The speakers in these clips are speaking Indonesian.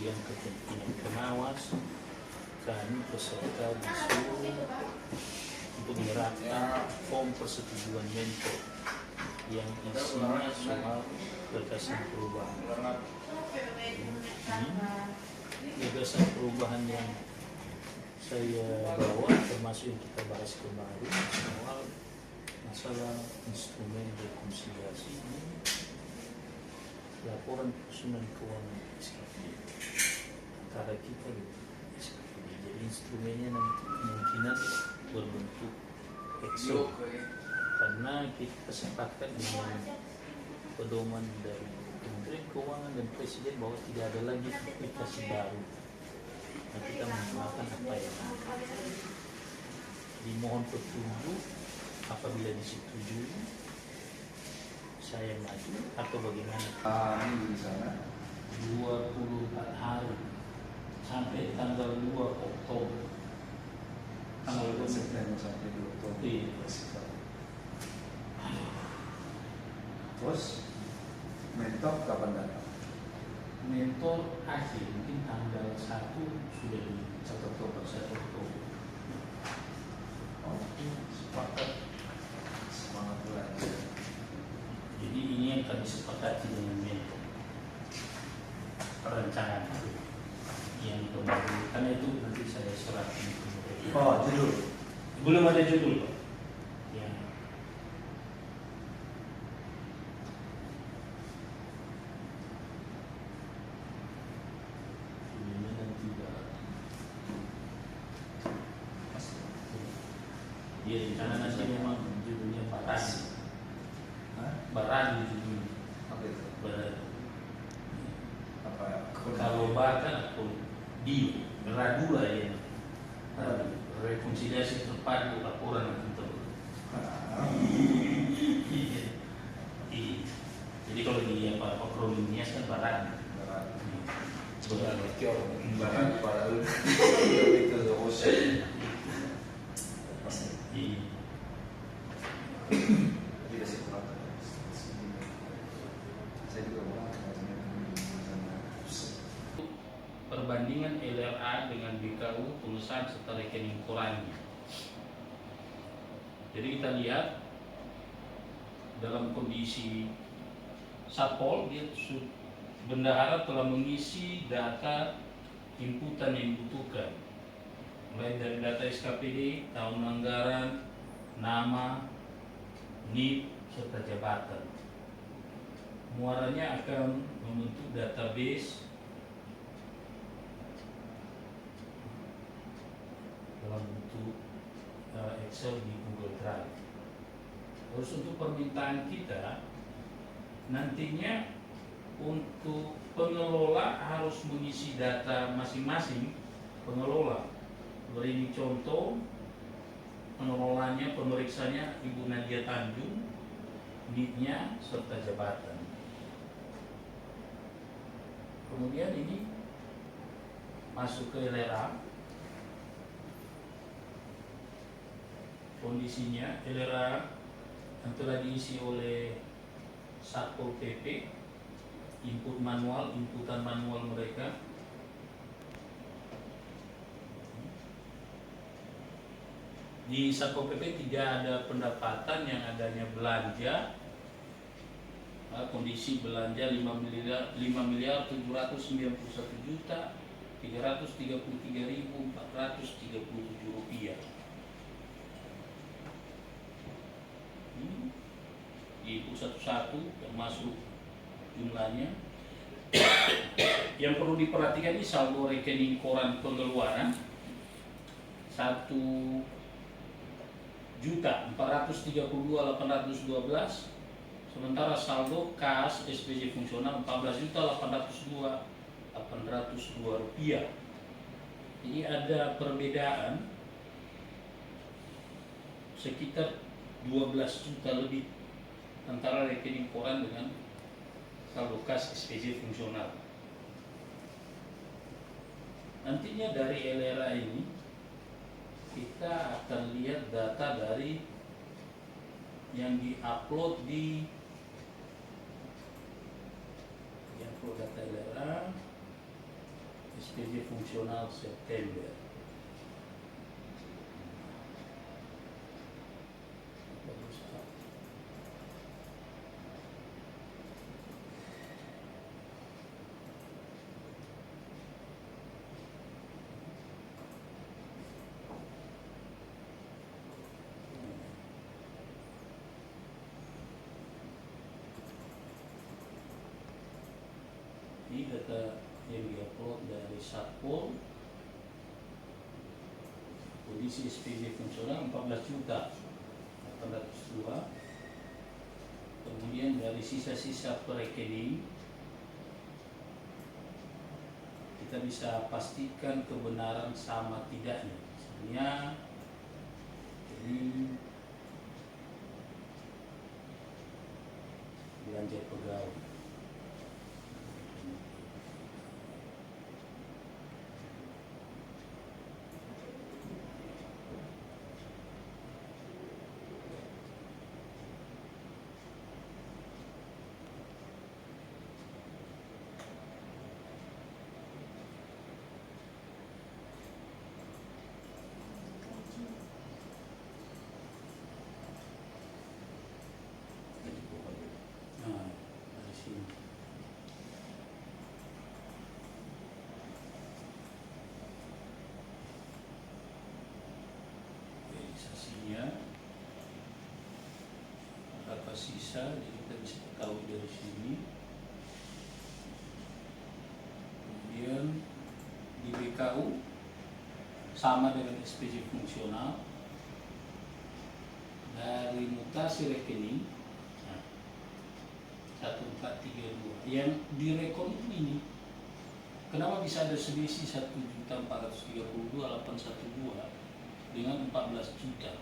yang kepentingan pengawas, kami peserta disuruh untuk menyerahkan form persetujuan mentor yang isinya soal gagasan perubahan. Gagasan perubahan yang saya bawa termasuk yang kita bahas kemarin soal masalah instrumen rekonsiliasi ini, laporan penyusunan keuangan SKP antara kita dengan SKP. Jadi instrumennya nanti kemungkinan berbentuk Excel karena kita sepakat dengan pedoman dari Kementerian Keuangan dan Presiden bahwa tidak ada lagi aplikasi baru. Nah, kita menggunakan apa yang ada. Dimohon petunjuk apabila disetujui saya maju atau bagaimana. Ini di sana 24 hari sampai tanggal 2 Oktober. tanggal 2 September sampai 2 Oktober. Iya. Terus mentor kapan datang? Mentor akhir mungkin tanggal 1 sudah di 1 Oktober. Oh, sepakat semangat belajar. Jadi ini yang kami sepakati dengan mentor. Perencanaan itu yang kemarin, karena itu nanti saya serahkan ke mereka. Oh, judul. Belum ada judul, Pak. Ya. Judulnya nanti ya rencana nanti memang judulnya Barani. Barani judulnya. Apa itu? Barani. Apa ya? Kalau bahkan atau di Radula ya. Rekonsiliasi terpadu laporan untuk jadi kalau di apa akronimnya kan Barani. Barang para itu dosen. Tidak sih kurang. Saya juga mau Perbandingan LRA dengan BKU, tulisan serta rekening korannya. Jadi kita lihat dalam kondisi Satpol, dia bendahara telah mengisi data inputan yang dibutuhkan, mulai dari data SKPD, tahun anggaran, nama, NIP, serta jabatan. Muaranya akan membentuk database dalam bentuk Excel di Google Drive. Terus untuk permintaan kita nantinya untuk pengelola harus mengisi data masing-masing pengelola. Beri contoh, pengelolanya, pemeriksanya Ibu Nadia Tanjung, NIP-nya serta jabatan. Kemudian ini masuk ke LRA. Kondisinya LRA yang telah diisi oleh Satpol PP, inputan manual mereka. Di Satpol PP tidak ada pendapatan, yang adanya belanja. Kondisi belanja 5.791.333.433 rupiah. Di satu-satu termasuk jumlahnya. Yang perlu diperhatikan ini saldo rekening koran pengeluaran 1.432.812, sementara saldo kas SPJ fungsional 14.802.802 rupiah. Jadi ada perbedaan sekitar 12 juta lebih antara rekening koran dengan saldo kas SPJ fungsional. Nantinya dari LRA ini kita akan lihat data dari yang diupload di data LRA. SPJ fungsional September. Ini data yang diupload dari Satpol. Kondisi SPJ fungsional 14 juta 802. Kemudian dari sisa-sisa per rekening kita bisa pastikan kebenaran sama tidaknya. Misalnya ini belanja pegawai. Nah, dari sini. Realisasinya berapa sisa, jadi kita bisa tahu dari sini. Kemudian di BKU sama dengan SPJ fungsional. Dari mutasi rekening 1432 yang direkon ini, kenapa bisa ada selisih 1.432.812 dengan 14 juta?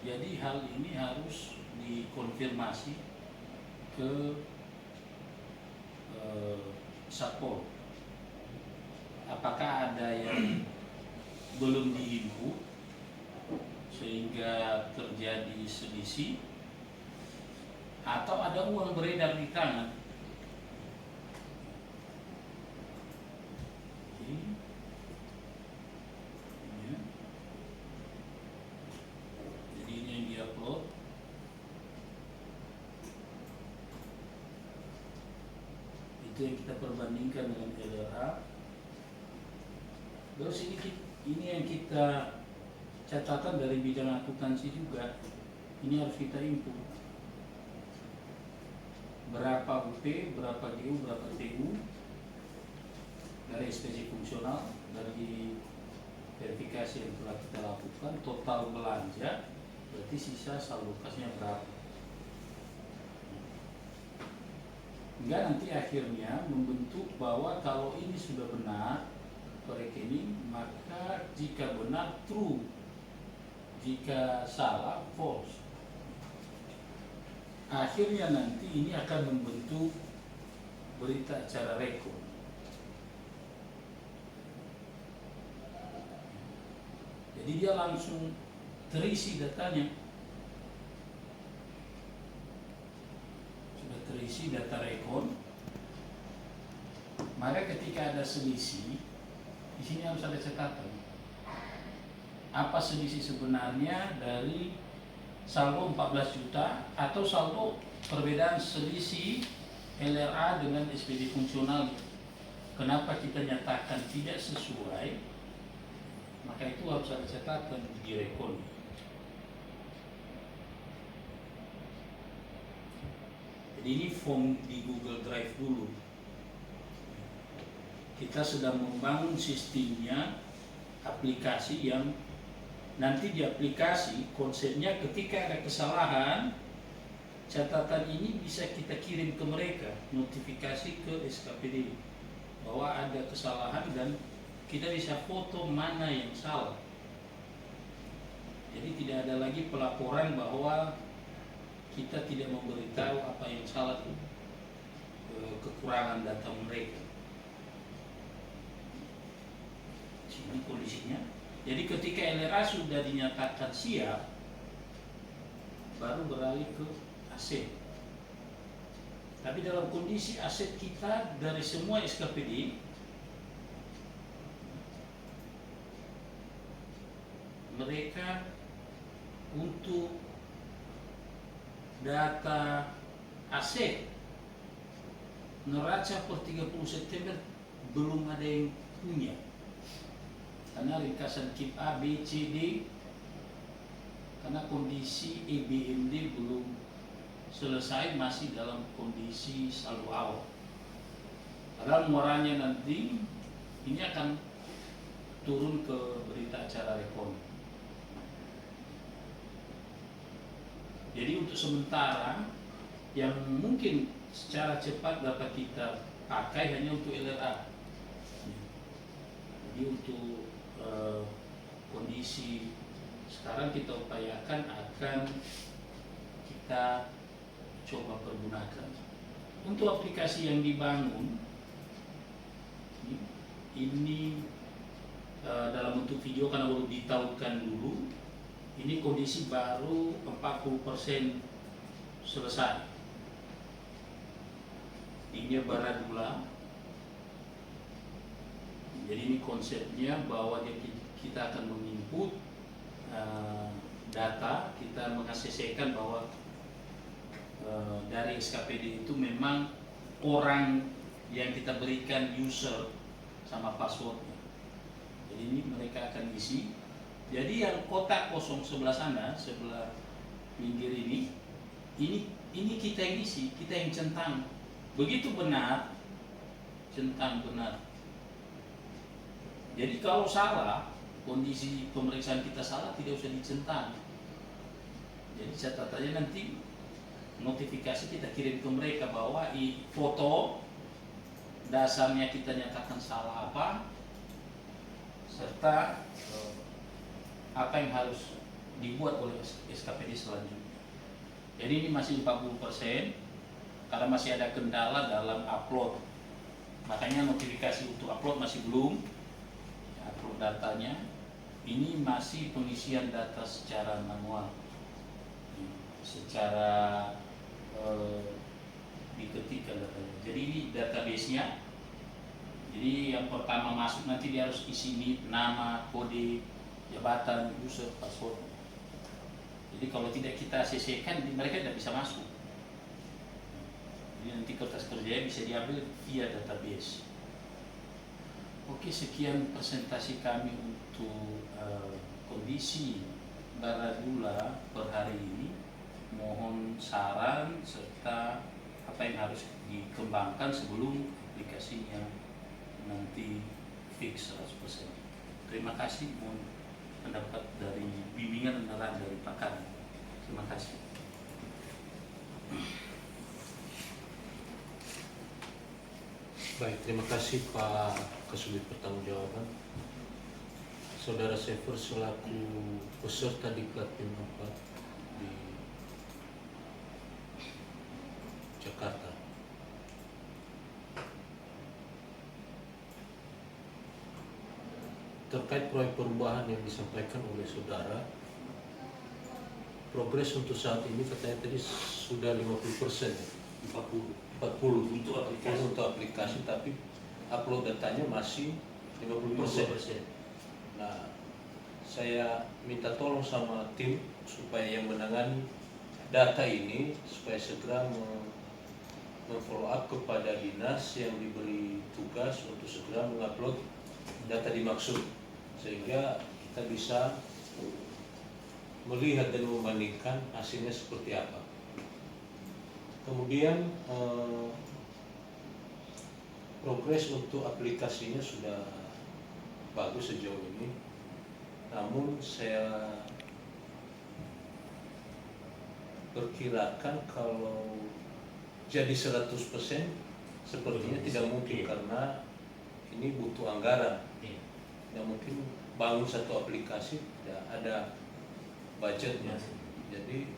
Jadi hal ini harus dikonfirmasi ke Satpol. Apakah ada yang belum diinput sehingga terjadi selisih, atau ada uang beredar di tangan. Jadi ini yang diupload. Itu yang kita perbandingkan dengan LRA. Terus ini yang kita catatan dari bidang akuntansi juga. Ini harus kita input. Berapa UP, berapa GU, berapa TU dari SPJ fungsional, dari verifikasi yang telah kita lakukan, total belanja, berarti sisa saldo kasnya berapa. Hingga nanti akhirnya membentuk bahwa kalau ini sudah benar per rekening, maka jika benar true, jika salah false. Akhirnya nanti ini akan membentuk berita acara rekor. Jadi dia langsung terisi datanya. Sudah terisi data rekor. Maka ketika ada selisih, di sini harus ada catatan. Apa selisih sebenarnya dari saldo 14 juta atau saldo perbedaan selisih LRA dengan SPJ fungsional. Kenapa kita nyatakan tidak sesuai? Maka itu harus ada catatan di rekon. Jadi ini form di Google Drive dulu. Kita sedang membangun sistemnya, aplikasi yang nanti di aplikasi konsepnya ketika ada kesalahan, catatan ini bisa kita kirim ke mereka, notifikasi ke SKPD bahwa ada kesalahan dan kita bisa foto mana yang salah. Jadi tidak ada lagi pelaporan bahwa kita tidak memberitahu apa yang salah, kekurangan data mereka. Ini kondisinya. Jadi ketika LRA sudah dinyatakan siap, baru beralih ke aset. Tapi dalam kondisi aset kita dari semua SKPD mereka untuk data AC neraca per 30 September belum ada yang punya, karena ringkasan KIP A, B, C, D, karena kondisi EBMD belum selesai, masih dalam kondisi saldo awal. Padahal muaranya nanti ini akan turun ke berita acara Rekon. Jadi untuk sementara yang mungkin secara cepat dapat kita pakai hanya untuk LRA. Jadi untuk kondisi sekarang kita upayakan akan kita coba pergunakan. Untuk aplikasi yang dibangun ini dalam bentuk video karena baru ditautkan dulu, ini kondisi baru 40% selesai. Ini Baradula. Jadi ini konsepnya bahwa kita akan menginput data, kita mengaksesikan bahwa dari SKPD itu memang orang yang kita berikan user sama passwordnya. Jadi ini mereka akan isi. Jadi yang kotak kosong sebelah sana, sebelah pinggir ini kita yang isi, kita yang centang. Begitu benar, centang benar. Jadi kalau salah, kondisi pemeriksaan kita salah, tidak usah dicentang. Jadi catatannya nanti notifikasi kita kirim ke mereka bahwa foto dasarnya kita nyatakan salah apa, serta apa yang harus dibuat oleh SKPD selanjutnya. Jadi ini masih 40% karena masih ada kendala dalam upload. Makanya notifikasi untuk upload masih belum, upload datanya. Ini masih pengisian data secara manual, secara diketikkan datanya. Jadi ini database-nya. Jadi yang pertama masuk nanti dia harus isi NIP, nama, kode, jabatan, user, password. Jadi kalau tidak kita ACC-kan mereka tidak bisa masuk. Jadi nanti kertas kerjanya bisa diambil via database. Oke, sekian presentasi kami untuk kondisi Baradula per hari ini. Mohon saran serta apa yang harus dikembangkan sebelum aplikasinya nanti fix 100%. Terima kasih. Mohon pendapat dari bimbingan dan arahan dari pakar. Terima kasih. Baik, terima kasih Pak Kasubit Pertanggungjawaban. Saudara Sefer selaku peserta di Klatim 4 di Jakarta. Terkait proyek perubahan yang disampaikan oleh saudara, progres untuk saat ini katanya tadi sudah 50%, 40 untuk aplikasi, tapi upload datanya masih 50%. Nah, saya minta tolong sama tim supaya yang menangani data ini supaya segera memfollow up kepada dinas yang diberi tugas untuk segera mengupload data dimaksud, sehingga kita bisa melihat dan membandingkan hasilnya seperti apa. Kemudian progres untuk aplikasinya sudah bagus sejauh ini, namun saya perkirakan kalau jadi 100% sepertinya tidak mungkin, karena ini butuh anggaran. Tidak mungkin bangun satu aplikasi tidak ada budgetnya. Jadi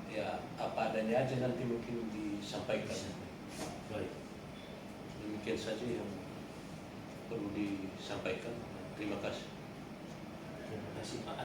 ya apa adanya aja nanti mungkin disampaikan. Baik. Demikian saja yang perlu disampaikan. Terima kasih. Terima kasih Pak.